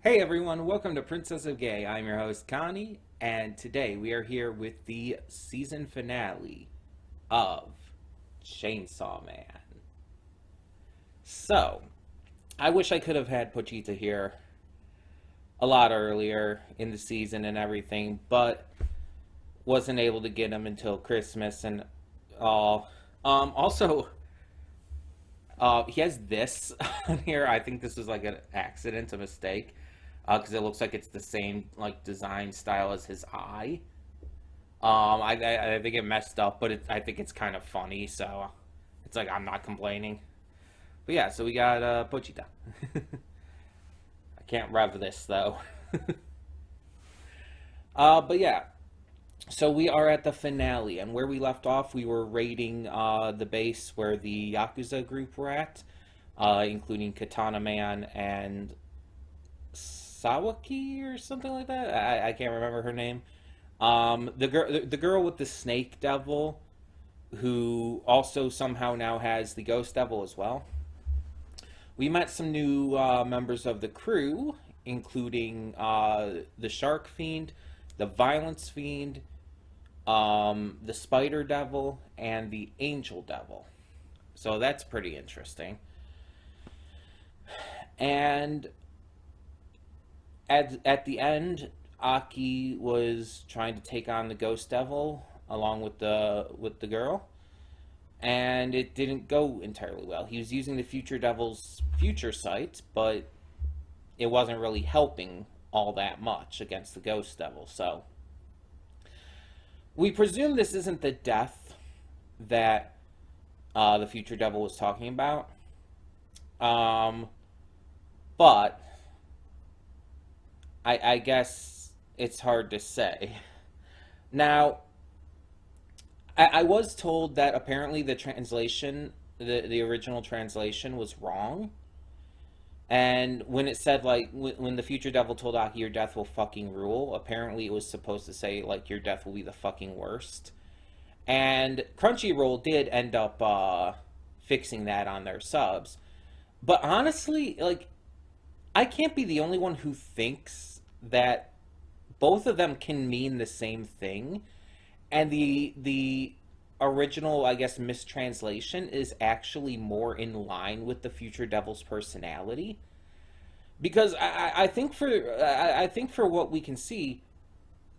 Hey everyone, welcome to Princess of Gay. I'm your host Connie, and today we are here with the season finale of Chainsaw Man. So, I wish I could have had Pochita here a lot earlier in the season and everything, but wasn't able to get him until Christmas and all. Also, he has this on here. I think this was like an accident, a mistake, because it looks like it's the same like design style as his eye. I think it messed up, but I think it's kind of funny, so it's like I'm not complaining. But yeah, so we got Pochita. I can't rev this though. But yeah, so we are at the finale, and where we left off, we were raiding the base where the Yakuza group were at, including Katana Man and Sawaki or something like that. I can't remember her name. The girl with the snake devil, who also somehow now has the ghost devil as well. We met some new members of the crew, including the shark fiend, the violence fiend, the spider devil, and the angel devil. So that's pretty interesting. And at the end, Aki was trying to take on the ghost devil along with the girl, and it didn't go entirely well. He was using the future devil's future sight, but it wasn't really helping all that much against the ghost devil. So we presume this isn't the death that the future devil was talking about. But I guess it's hard to say. Now, I was told that apparently the translation, the original translation was wrong. And when it said, like, when the future devil told Aki, your death will fucking rule, apparently it was supposed to say, like, your death will be the fucking worst. And Crunchyroll did end up fixing that on their subs. But honestly, like, I can't be the only one who thinks that both of them can mean the same thing. And the original, I guess, mistranslation is actually more in line with the future devil's personality, because I think for what we can see,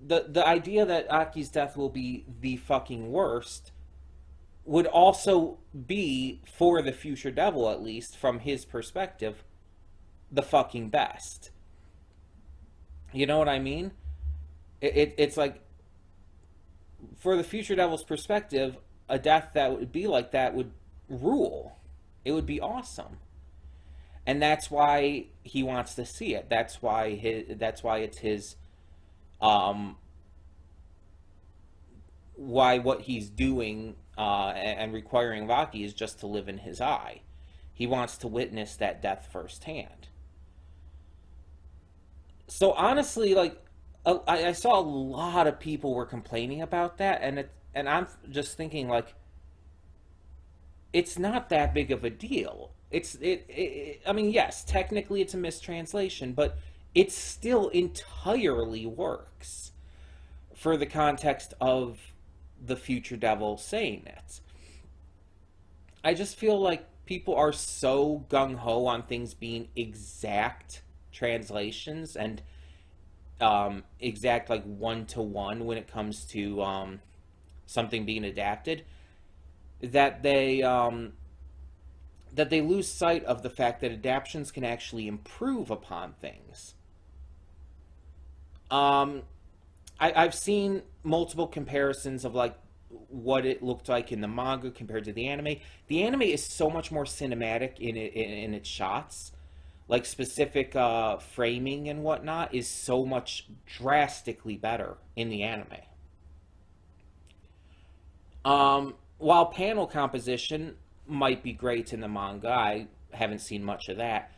the idea that Aki's death will be the fucking worst would also be, for the future devil at least from his perspective, the fucking best. You know what I mean? It's like, for the future devil's perspective, a death that would be like that would rule. It would be awesome. And that's why he wants to see it. That's why it's his why what he's doing and requiring Vaki is just to live in his eye. He wants to witness that death firsthand. So honestly, like, I saw a lot of people were complaining about that, and I'm just thinking, like, it's not that big of a deal. I mean, yes, technically it's a mistranslation, but it still entirely works for the context of the future devil saying it. I just feel like people are so gung ho on things being exact translations and exact, like, one to one when it comes to something being adapted, that they lose sight of the fact that adaptations can actually improve upon things. I've seen multiple comparisons of, like, what it looked like in the manga compared to the anime. The anime is so much more cinematic in its shots. Like, specific framing and whatnot is so much drastically better in the anime. While panel composition might be great in the manga, I haven't seen much of that.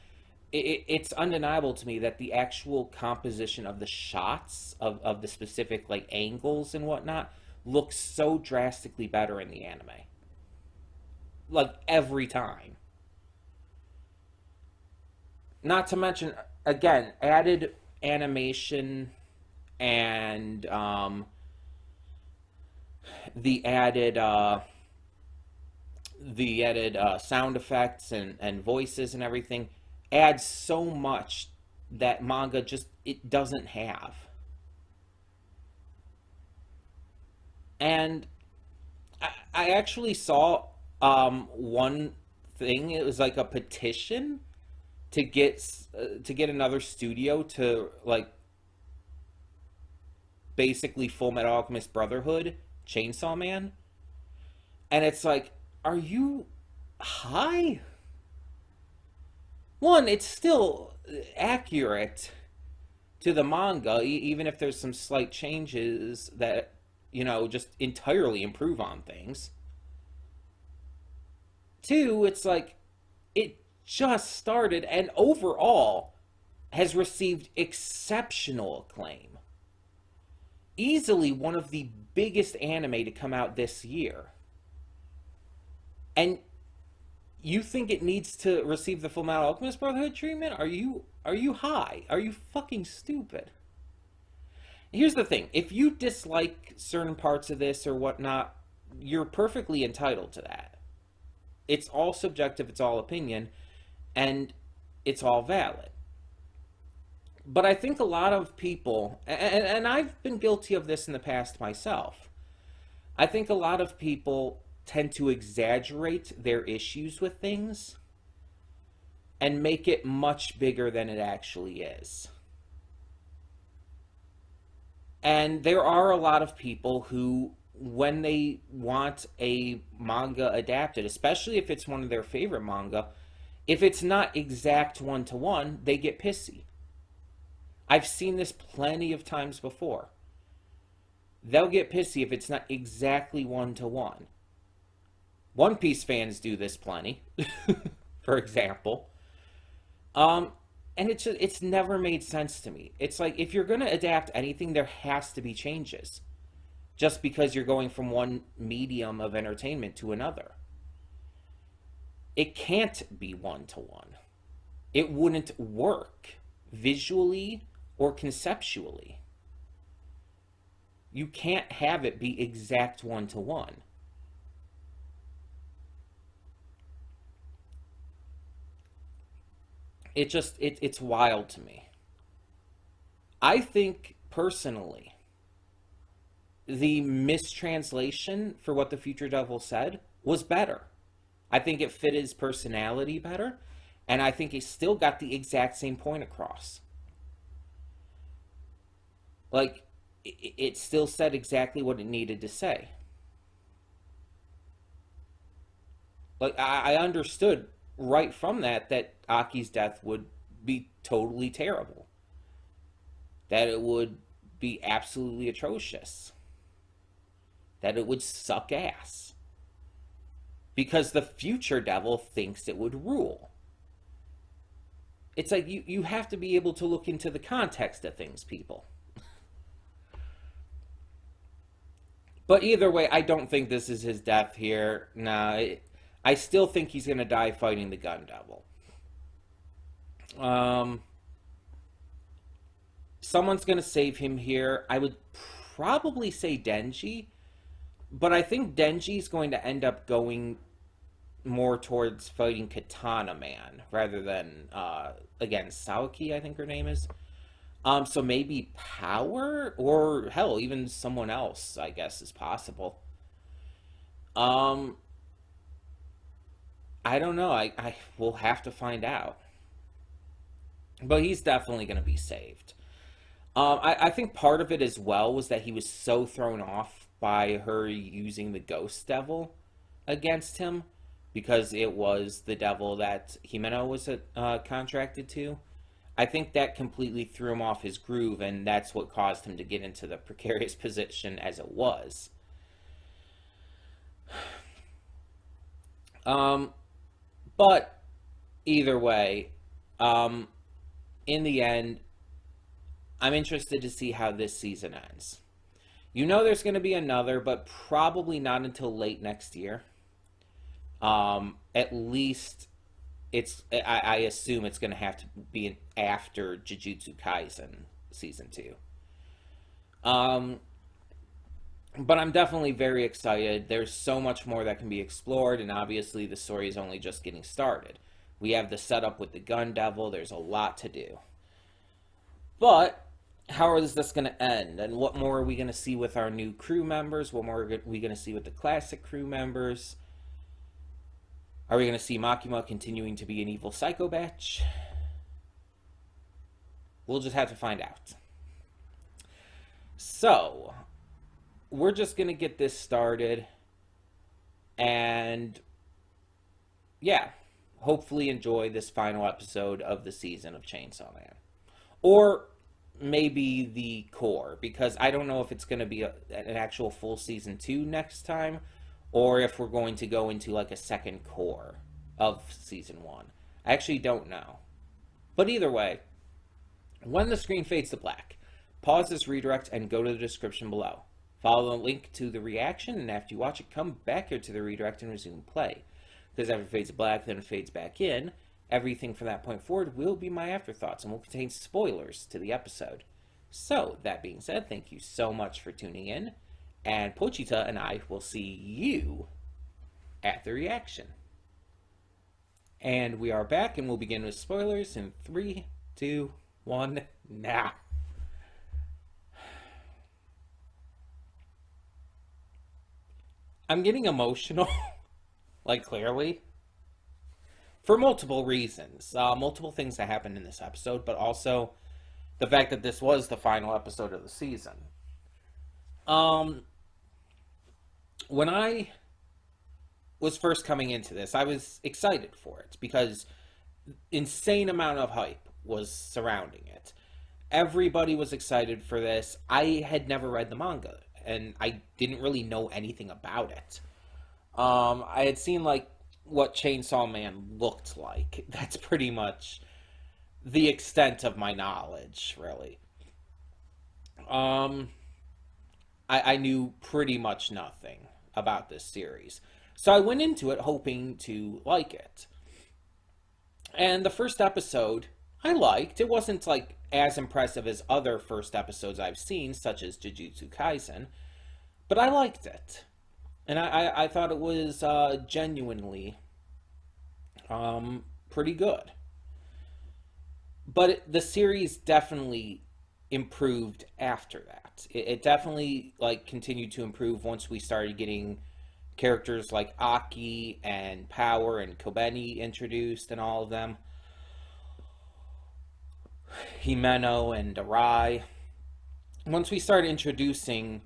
It's undeniable to me that the actual composition of the shots of the specific, like, angles and whatnot looks so drastically better in the anime. Like, every time. Not to mention, again, added animation and the added sound effects and voices and everything adds so much that manga just it doesn't have. And I actually saw one thing. It was like a petition to get another studio to like basically Full Metal Alchemist Brotherhood Chainsaw Man, and it's like, are you high? One, it's still accurate to the manga, even if there's some slight changes that just entirely improve on things. Two, it's like it just started and overall has received exceptional acclaim. Easily one of the biggest anime to come out this year. And you think it needs to receive the Full Metal Alchemist Brotherhood treatment? Are you high? Are you fucking stupid? Here's the thing. If you dislike certain parts of this or whatnot, you're perfectly entitled to that. It's all subjective, it's all opinion, and it's all valid. But I think a lot of people, and I've been guilty of this in the past myself, I think a lot of people tend to exaggerate their issues with things and make it much bigger than it actually is. And there are a lot of people who, when they want a manga adapted, especially if it's one of their favorite manga, if it's not exact one to one, they get pissy. I've seen this plenty of times before. They'll get pissy if it's not exactly one to one. One Piece fans do this plenty, for example. And it's never made sense to me. It's like if you're going to adapt anything, there has to be changes. Just because you're going from one medium of entertainment to another. It can't be one to one. It wouldn't work visually or conceptually. You can't have it be exact one to one. It's wild to me. I think personally the mistranslation for what the future devil said was better. I think it fit his personality better, and I think he still got the exact same point across. Like, it still said exactly what it needed to say. Like, I understood right from that Aki's death would be totally terrible. That it would be absolutely atrocious. That it would suck ass. Because the future devil thinks it would rule. It's like you have to be able to look into the context of things, people. But either way, I don't think this is his death here. Nah, I still think he's going to die fighting the gun devil. Someone's going to save him here. I would probably say Denji. But I think Denji's going to end up going more towards fighting Katana Man rather than, again, Saoki, I think her name is. So maybe Power or hell, even someone else, I guess, is possible. Um, I don't know. I will have to find out. But he's definitely going to be saved. I think part of it as well was that he was so thrown off by her using the ghost devil against him because it was the devil that Himeno was contracted to. I think that completely threw him off his groove, and that's what caused him to get into the precarious position as it was. Um, but either way, in the end, I'm interested to see how this season ends. You know there's going to be another, but probably not until late next year. At least I assume it's going to have to be after Jujutsu Kaisen season 2. Um, but I'm definitely very excited. There's so much more that can be explored, and obviously the story is only just getting started. We have the setup with the Gun Devil. There's a lot to do. But how is this going to end? And what more are we going to see with our new crew members? What more are we going to see with the classic crew members? Are we going to see Makima continuing to be an evil psycho bitch? We'll just have to find out. So, we're just going to get this started. And, yeah, hopefully enjoy this final episode of the season of Chainsaw Man. Or maybe the core, because I don't know if it's going to be an actual full season 2 next time, or if we're going to go into like a second core of season 1. I actually don't know. But either way, when the screen fades to black, pause this redirect and go to the description below. Follow the link to the reaction, and after you watch it, come back here to the redirect and resume play. Because after it fades to black, then it fades back in. Everything from that point forward will be my afterthoughts and will contain spoilers to the episode. So, that being said, thank you so much for tuning in, and Pochita and I will see you at the reaction. And we are back, and we'll begin with spoilers in 3, 2, 1, now. I'm getting emotional, like clearly. For multiple reasons. Multiple things that happened in this episode, but also the fact that this was the final episode of the season. When I was first coming into this, I was excited for it because insane amount of hype was surrounding it. Everybody was excited for this. I had never read the manga, and I didn't really know anything about it. I had seen like what Chainsaw Man looked like. That's pretty much the extent of my knowledge, really. I knew pretty much nothing about this series. So I went into it hoping to like it. And the first episode, I liked. It wasn't like as impressive as other first episodes I've seen, such as Jujutsu Kaisen, but I liked it. And I thought it was genuinely pretty good. But the series definitely improved after that. It definitely like continued to improve once we started getting characters like Aki and Power and Kobeni introduced and all of them. Himeno and Arai. Once we started introducing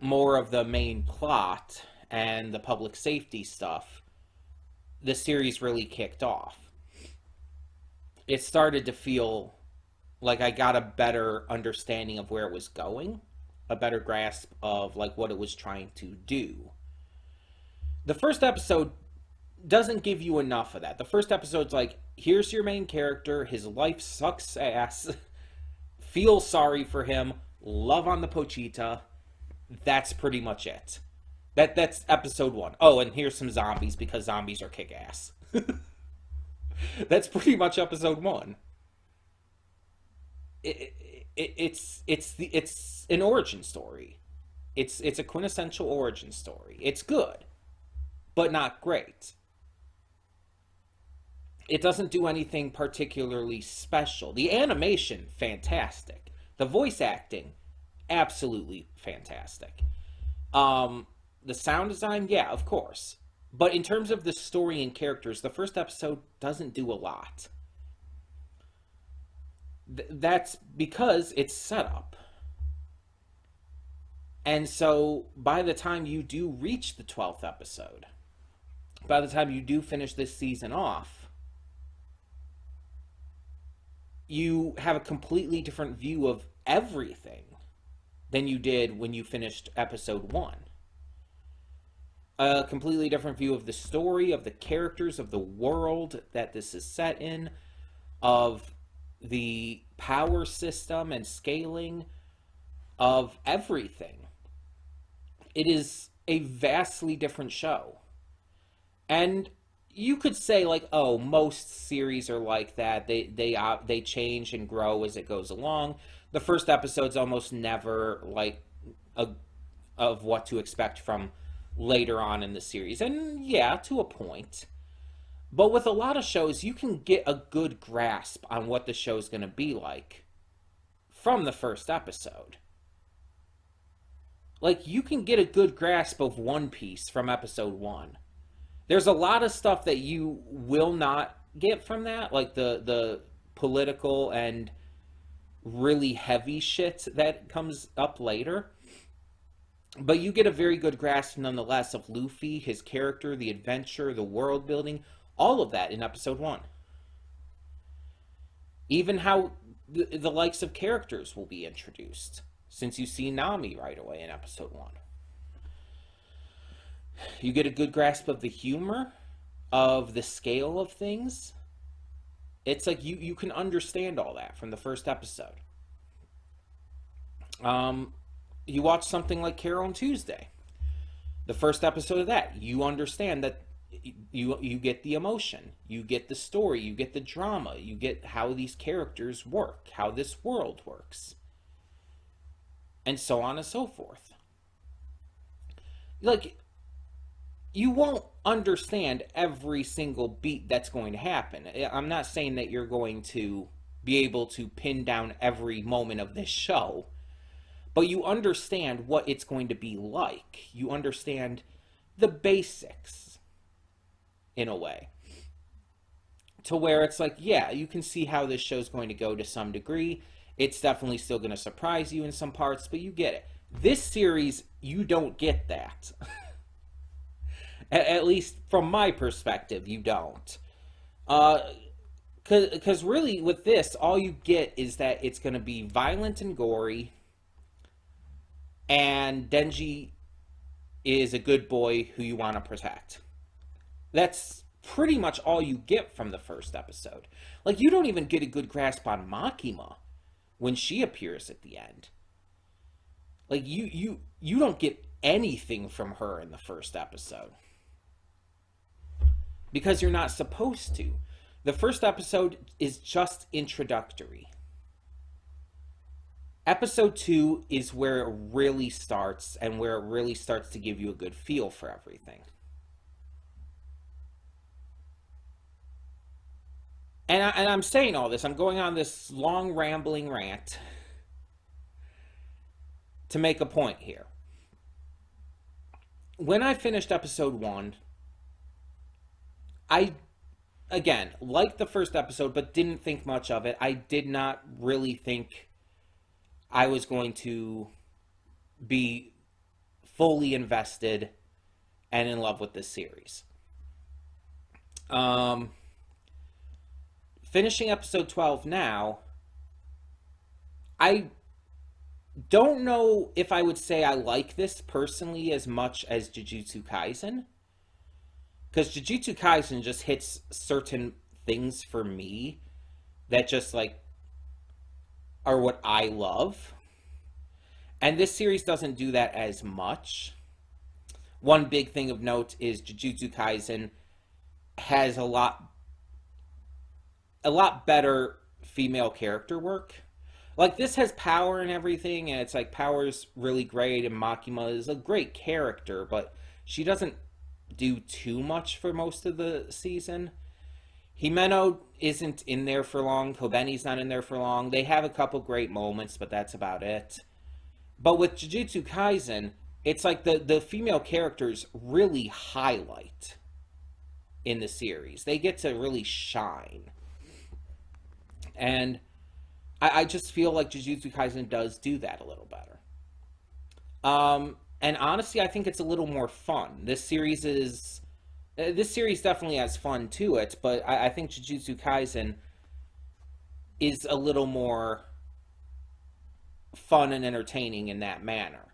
more of the main plot and the public safety stuff, the series really kicked off. It started to feel like I got a better understanding of where it was going, a better grasp of like what it was trying to do. The first episode doesn't give you enough of that. The first episode's like, here's your main character, his life sucks ass, feel sorry for him, love on the Pochita. That's pretty much it. That's episode 1. Oh, and here's some zombies because zombies are kick-ass. That's pretty much episode 1. It's an origin story. It's a quintessential origin story. It's good, but not great. It doesn't do anything particularly special. The animation, fantastic. The voice acting, absolutely fantastic. The sound design, yeah, of course. But in terms of the story and characters, the first episode doesn't do a lot. That's because it's set up. And so by the time you do reach the 12th episode, by the time you do finish this season off, you have a completely different view of everything than you did when you finished episode 1. A completely different view of the story, of the characters, of the world that this is set in, of the power system and scaling, of everything. It is a vastly different show. And you could say like, oh, most series are like that. They change and grow as it goes along. The first episode's almost never like a, of what to expect from later on in the series. And yeah, to a point. But with a lot of shows, you can get a good grasp on what the show's going to be like from the first episode. Like, you can get a good grasp of One Piece from episode 1. There's a lot of stuff that you will not get from that, like the political and really heavy shit that comes up later. But you get a very good grasp nonetheless of Luffy, his character, the adventure, the world building, all of that in episode 1. Even how the likes of characters will be introduced, since you see Nami right away in episode 1. You get a good grasp of the humor, of the scale of things. It's like you can understand all that from the first episode. You watch something like Carol and Tuesday. The first episode of that, you understand that you get the emotion, you get the story, you get the drama, you get how these characters work, how this world works, and so on and so forth. Like, you won't understand every single beat that's going to happen. I'm not saying that you're going to be able to pin down every moment of this show, but you understand what it's going to be like. You understand the basics, in a way, to where it's like, yeah, you can see how this show's going to go to some degree. It's definitely still going to surprise you in some parts, but you get it. This series, you don't get that. At least from my perspective, you don't. Because really, with this, all you get is that it's going to be violent and gory, and Denji is a good boy who you want to protect. That's pretty much all you get from the first episode. Like, you don't even get a good grasp on Makima when she appears at the end. Like, you don't get anything from her in the first episode. Because you're not supposed to. The first episode is just introductory. Episode 2 is where it really starts, and where it really starts to give you a good feel for everything. And I'm saying all this, I'm going on this long rambling rant to make a point here. When I finished episode 1, I, again, liked the first episode, but didn't think much of it. I did not really think I was going to be fully invested and in love with this series. Finishing episode 12 now, I don't know if I would say I like this personally as much as Jujutsu Kaisen. Because Jujutsu Kaisen just hits certain things for me that just, like, are what I love. And this series doesn't do that as much. One big thing of note is Jujutsu Kaisen has a lot better female character work. Like, this has Power and everything, and it's like Power's really great, and Makima is a great character, but she doesn't do too much for most of the season. Himeno isn't in there for long. Kobeni's not in there for long. They have a couple great moments, but that's about it. But with Jujutsu Kaisen, it's like the female characters really highlight in the series. They get to really shine. And I just feel like Jujutsu Kaisen does do that a little better. And honestly, I think it's a little more fun. This series definitely has fun to it, but I think Jujutsu Kaisen is a little more fun and entertaining in that manner.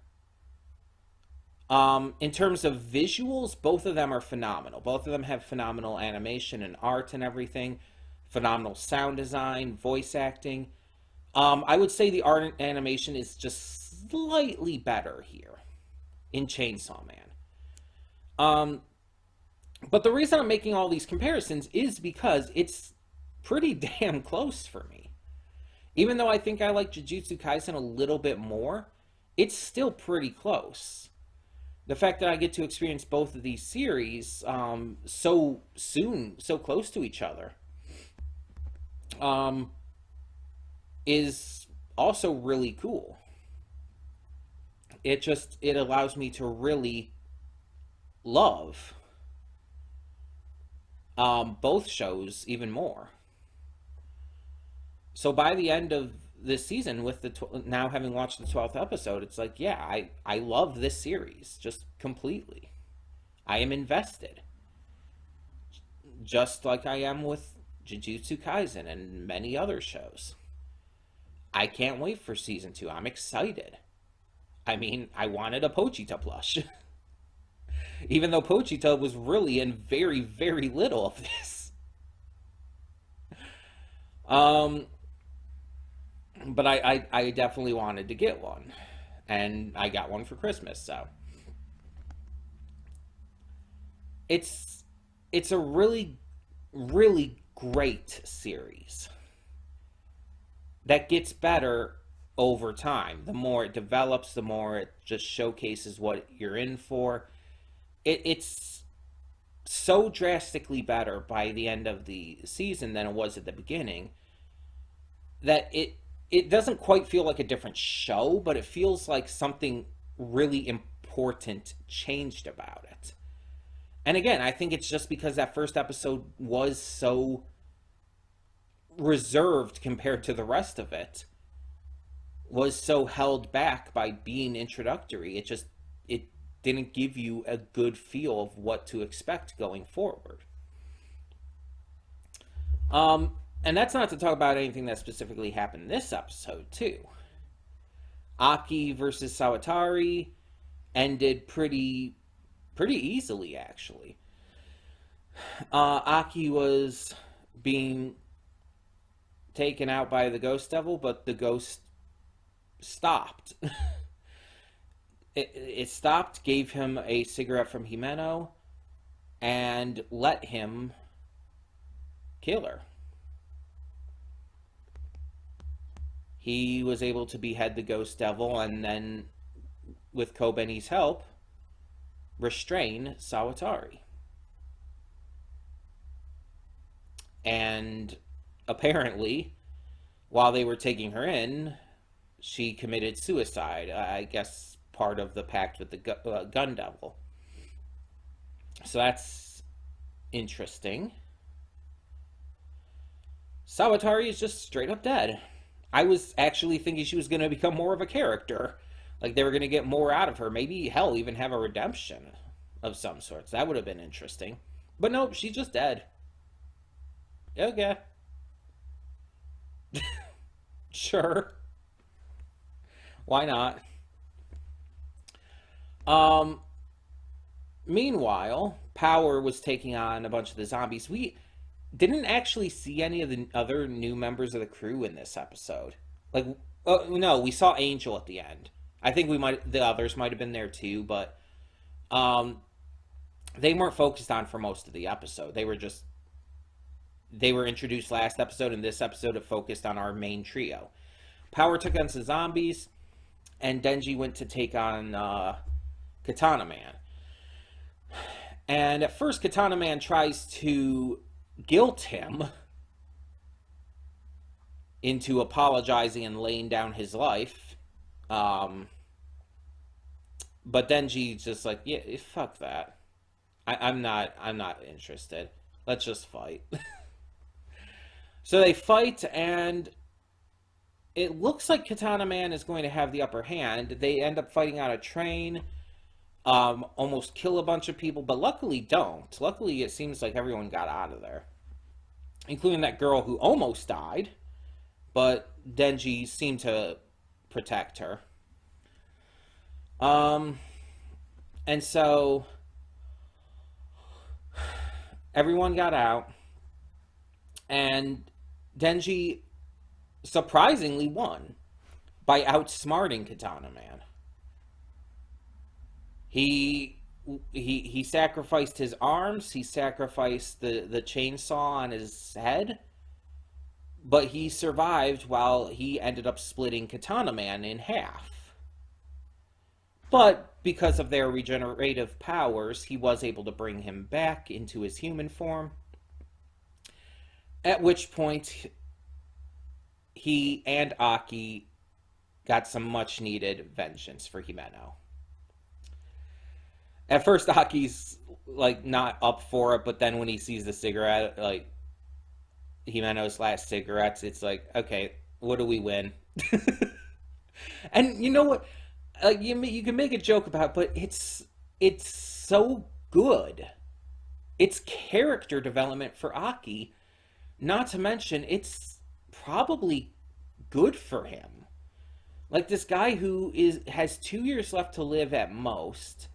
In terms of visuals, both of them are phenomenal. Both of them have phenomenal animation and art and everything. Phenomenal sound design, voice acting. I would say the art and animation is just slightly better here in Chainsaw Man. But the reason I'm making all these comparisons is because it's pretty damn close for me. Even though I think I like Jujutsu Kaisen a little bit more, it's still pretty close. The fact that I get to experience both of these series so soon, so close to each other, um, is also really cool. It allows me to really love both shows even more. So by the end of this season, with now having watched the 12th episode, it's like, yeah, I love this series just completely. I am invested, just like I am with Jujutsu Kaisen and many other shows. I can't wait for season 2. I'm excited. I mean, I wanted a Pochita plush. Even though Pochita was really in very, very little of this. Um, but I definitely wanted to get one. And I got one for Christmas, so. It's it's a really, really great series that gets better over time. The more it develops, the more it just showcases what you're in for. It's so drastically better by the end of the season than it was at the beginning that it doesn't quite feel like a different show, but it feels like something really important changed about it. And again, I think it's just because that first episode was so reserved compared to the rest of it, was so held back by being introductory. It didn't give you a good feel of what to expect going forward. And that's not to talk about anything that specifically happened this episode too. Aki versus Sawatari ended pretty easily actually. Aki was being taken out by the ghost devil, but the ghost stopped. It stopped, gave him a cigarette from Himeno, and let him kill her. He was able to behead the ghost devil and then, with Kobeni's help, restrain Sawatari. And apparently, while they were taking her in, she committed suicide. I guess part of the pact with the gun devil. So that's interesting. Sawatari is just straight up dead. I was actually thinking she was going to become more of a character. Like they were going to get more out of her. Maybe, hell, even have a redemption of some sorts. That would have been interesting. But no, she's just dead. Okay. Sure. Why not? Um, Meanwhile, Power was taking on a bunch of the zombies. We didn't actually see any of the other new members of the crew in this episode. Like, no, we saw Angel at the end. I think the others might have been there too, but um, they weren't focused on for most of the episode. They were introduced last episode, and this episode it focused on our main trio. Power took on some zombies, and Denji went to take on Katana Man. And at first, Katana Man tries to guilt him into apologizing and laying down his life. But Denji's just like, yeah, fuck that. I'm not interested. Let's just fight. So they fight, and it looks like Katana Man is going to have the upper hand. They end up fighting on a train, almost kill a bunch of people, but luckily don't. Luckily, it seems like everyone got out of there, including that girl who almost died, but Denji seemed to protect her. And so everyone got out, and Denji surprisingly won by outsmarting Katana Man. He he sacrificed his arms, he sacrificed the chainsaw on his head, but he survived while he ended up splitting Katana Man in half. But because of their regenerative powers, he was able to bring him back into his human form. At which point, he and Aki got some much needed vengeance for Himeno. At first, Aki's like not up for it, but then when he sees the cigarette, like Himeno's last cigarettes, it's like, okay, what do we win? And you know what? You can make a joke about it, but it's so good. It's character development for Aki. Not to mention, it's probably good for him. Like this guy who has 2 years left to live at most,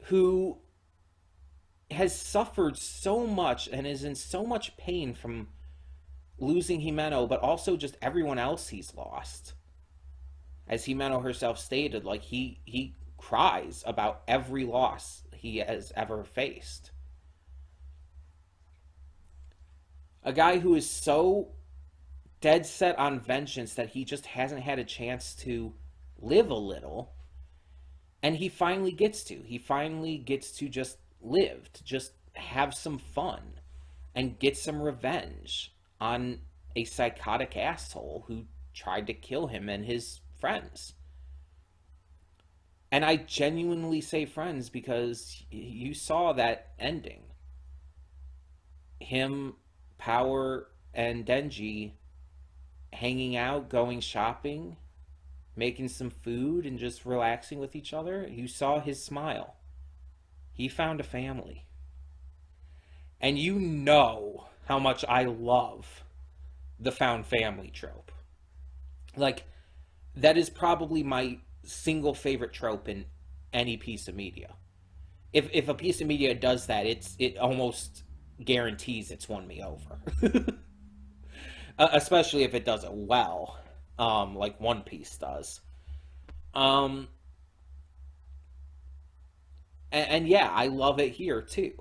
who has suffered so much and is in so much pain from losing Himeno, but also just everyone else he's lost. As Himeno herself stated, like he cries about every loss he has ever faced. A guy who is so dead set on vengeance that he just hasn't had a chance to live a little. And he finally gets to. He finally gets to just live, to just have some fun and get some revenge on a psychotic asshole who tried to kill him and his friends. And I genuinely say friends because you saw that ending. Him, Power, and Denji hanging out, going shopping, making some food, and just relaxing with each other. You saw his smile. He found a family. And you know how much I love the found family trope. Like, that is probably my single favorite trope in any piece of media. If a piece of media does that, it almost guarantees it's won me over. Especially if it does it well, like One Piece does. And yeah, I love it here too.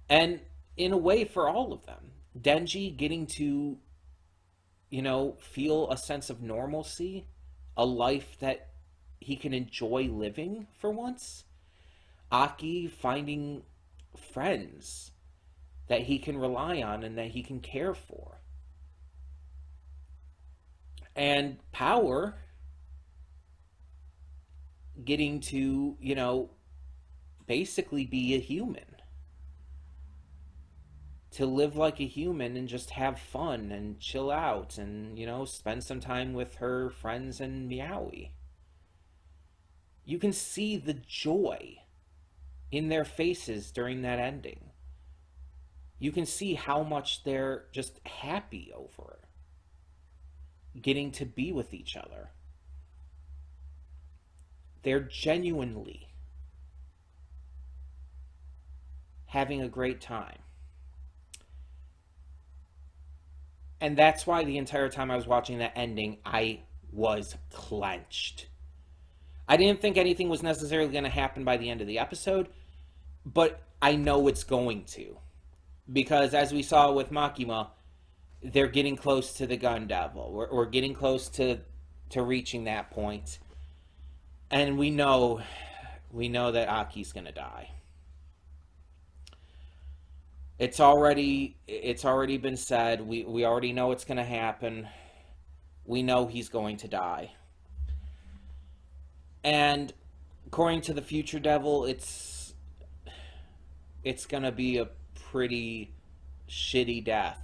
And in a way, for all of them, Denji getting to, feel a sense of normalcy, a life that he can enjoy living for once. Aki finding friends that he can rely on and that he can care for. And Power getting to, basically be a human. To live like a human and just have fun and chill out and, spend some time with her friends and Meowie. You can see the joy in their faces during that ending. You can see how much they're just happy over it. Getting to be with each other. They're genuinely having a great time. And that's why the entire time I was watching that ending, I was clenched. I didn't think anything was necessarily going to happen by the end of the episode, but I know it's going to. Because as we saw with Makima, they're getting close to the Gun Devil. We're getting close to reaching that point. And we know that Aki's going to die. It's already been said. We already know it's going to happen. We know he's going to die. And according to the Future Devil, it's going to be a pretty shitty death.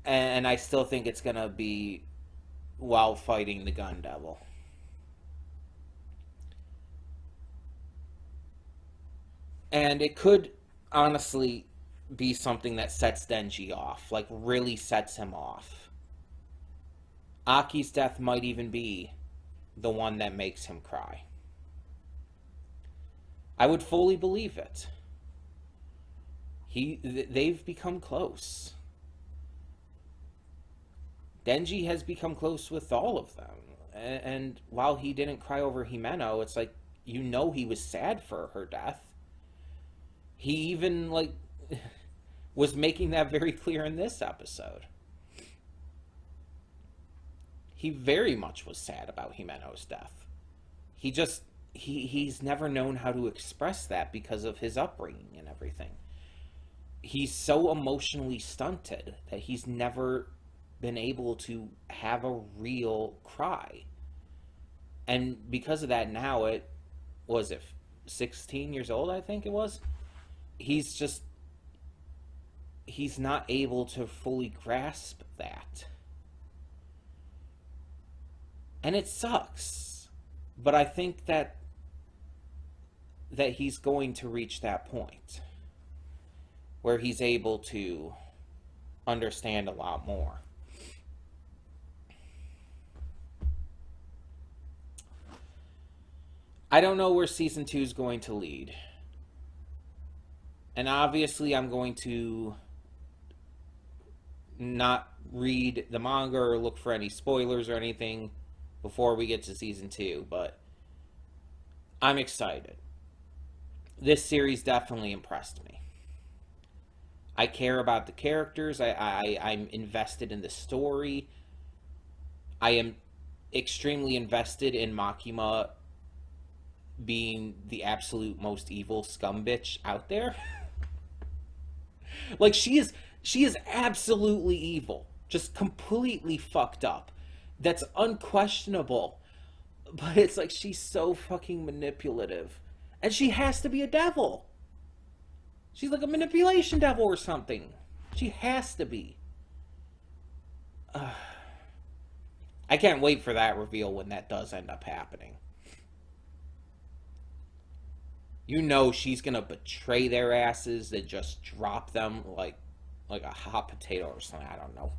And I still think it's going to be while fighting the Gun Devil. And it could honestly be something that sets Denji off, like really sets him off. Aki's death might even be the one that makes him cry. I would fully believe it. They've become close. Denji has become close with all of them. And while he didn't cry over Himeno, it's like, you know, he was sad for her death. He even, like, was making that very clear in this episode. He very much was sad about Himeno's death. He just, he's never known how to express that because of his upbringing and everything. He's so emotionally stunted that he's never been able to have a real cry. And because of that, now it was it 16 years old, I think it was. He's just, he's not able to fully grasp that. And it sucks. But I think that he's going to reach that point where he's able to understand a lot more. I don't know where season 2 is going to lead. And obviously I'm going to not read the manga or look for any spoilers or anything before we get to season 2, but I'm excited. This series definitely impressed me. I care about the characters. I'm invested in the story. I am extremely invested in Makima being the absolute most evil scumbitch out there. Like, she is absolutely evil. Just completely fucked up. That's unquestionable. But it's like, she's so fucking manipulative. And she has to be a devil. She's like a manipulation devil or something. She has to be. I can't wait for that reveal when that does end up happening. You know she's gonna betray their asses and just drop them like a hot potato or something. I don't know.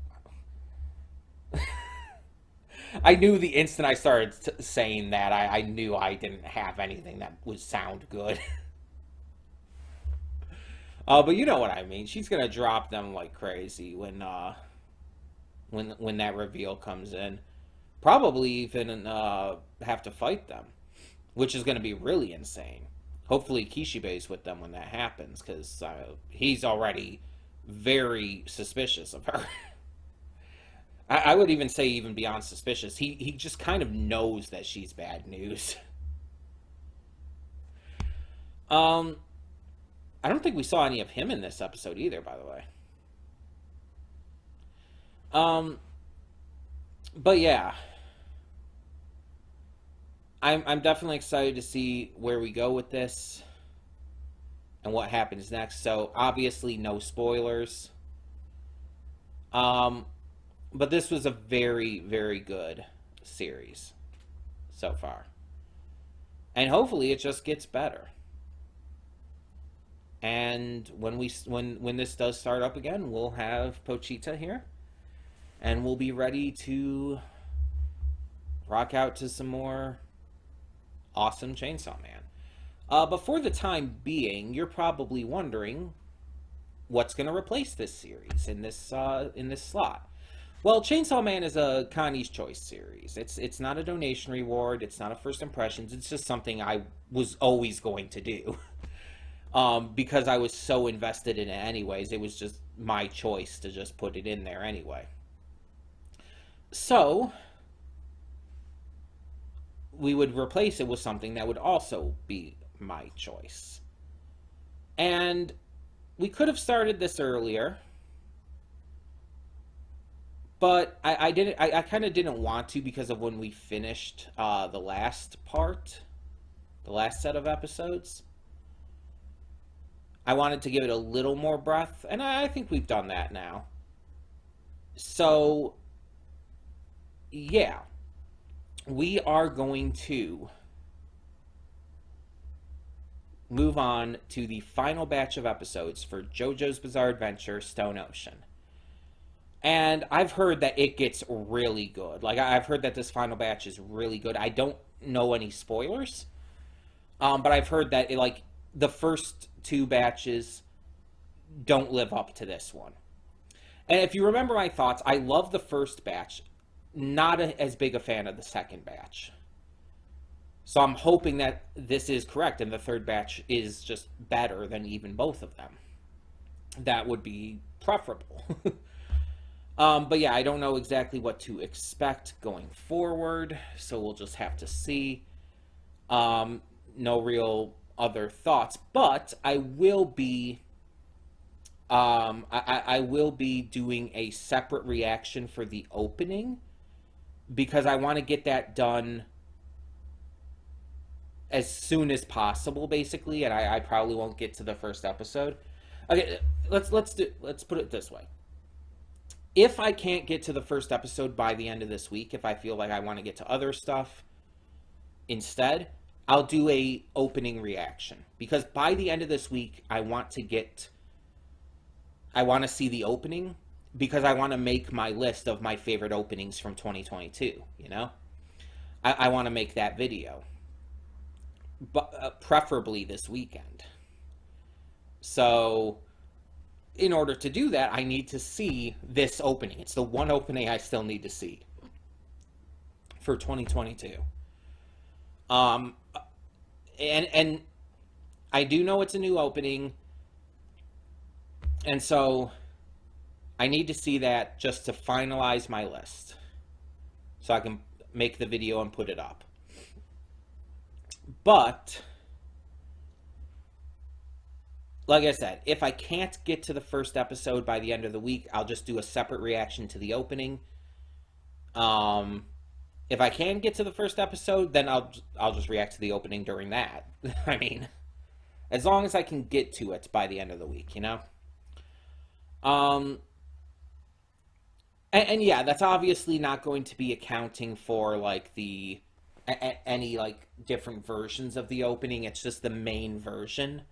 I knew the instant I started saying that, I knew I didn't have anything that would sound good. But you know what I mean. She's gonna drop them like crazy when that reveal comes in. Probably even have to fight them, which is gonna be really insane. Hopefully Kishibe's with them when that happens, because he's already very suspicious of her. I would even say even beyond suspicious. He just kind of knows that she's bad news. I don't think we saw any of him in this episode either, by the way. But yeah. I'm definitely excited to see where we go with this and what happens next. So obviously no spoilers. But this was a very, very good series so far. And hopefully it just gets better. And when this does start up again, we'll have Pochita here. And we'll be ready to rock out to some more awesome Chainsaw Man. But for the time being, you're probably wondering what's going to replace this series in this slot. Well, Chainsaw Man is a Connie's Choice series. It's not a donation reward. It's not a first impressions. It's just something I was always going to do. Because I was so invested in it anyways. It was just my choice to just put it in there anyway. So we would replace it with something that would also be my choice. And we could have started this earlier, but I didn't. I kind of didn't want to because of when we finished the last part, the last set of episodes. I wanted to give it a little more breath, and I think we've done that now. So, yeah. We are going to move on to the final batch of episodes for JoJo's Bizarre Adventure Stone Ocean. And I've heard that it gets really good. Like, I've heard that this final batch is really good. I don't know any spoilers, but I've heard that the first two batches don't live up to this one. And if you remember my thoughts, I love the first batch. not as big a fan of the second batch. So I'm hoping that this is correct and the third batch is just better than even both of them. That would be preferable. But yeah, I don't know exactly what to expect going forward, so we'll just have to see. No real other thoughts, but I will be I will be doing a separate reaction for the opening because I want to get that done as soon as possible, basically, and I probably won't get to the first episode. Okay, let's put it this way. If I can't get to the first episode by the end of this week, if I feel like I want to get to other stuff instead, I'll do a opening reaction because by the end of this week, I want to see the opening because I want to make my list of my favorite openings from 2022, you know? I want to make that video, but preferably this weekend. So, in order to do that, I need to see this opening. It's the one opening I still need to see for 2022. And I do know it's a new opening, and so I need to see that just to finalize my list so I can make the video and put it up. But like I said, if I can't get to the first episode by the end of the week, I'll just do a separate reaction to the opening. If I can get to the first episode, then I'll just react to the opening during that. I mean, as long as I can get to it by the end of the week, you know? And yeah, that's obviously not going to be accounting for like any like different versions of the opening. It's just the main version.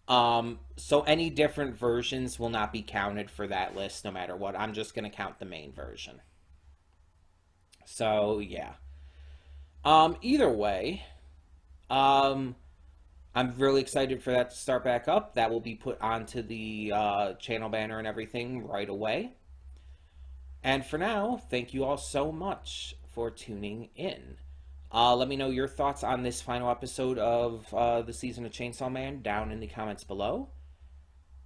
So any different versions will not be counted for that list no matter what. I'm just going to count the main version. So, yeah. Either way, I'm really excited for that to start back up. That will be put onto the channel banner and everything right away. And for now, thank you all so much for tuning in. Let me know your thoughts on this final episode of the season of Chainsaw Man down in the comments below.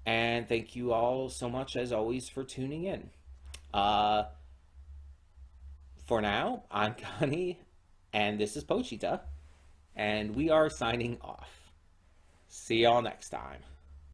And thank you all so much, as always, for tuning in. For now, I'm Connie, and this is Pochita, and we are signing off. See y'all next time.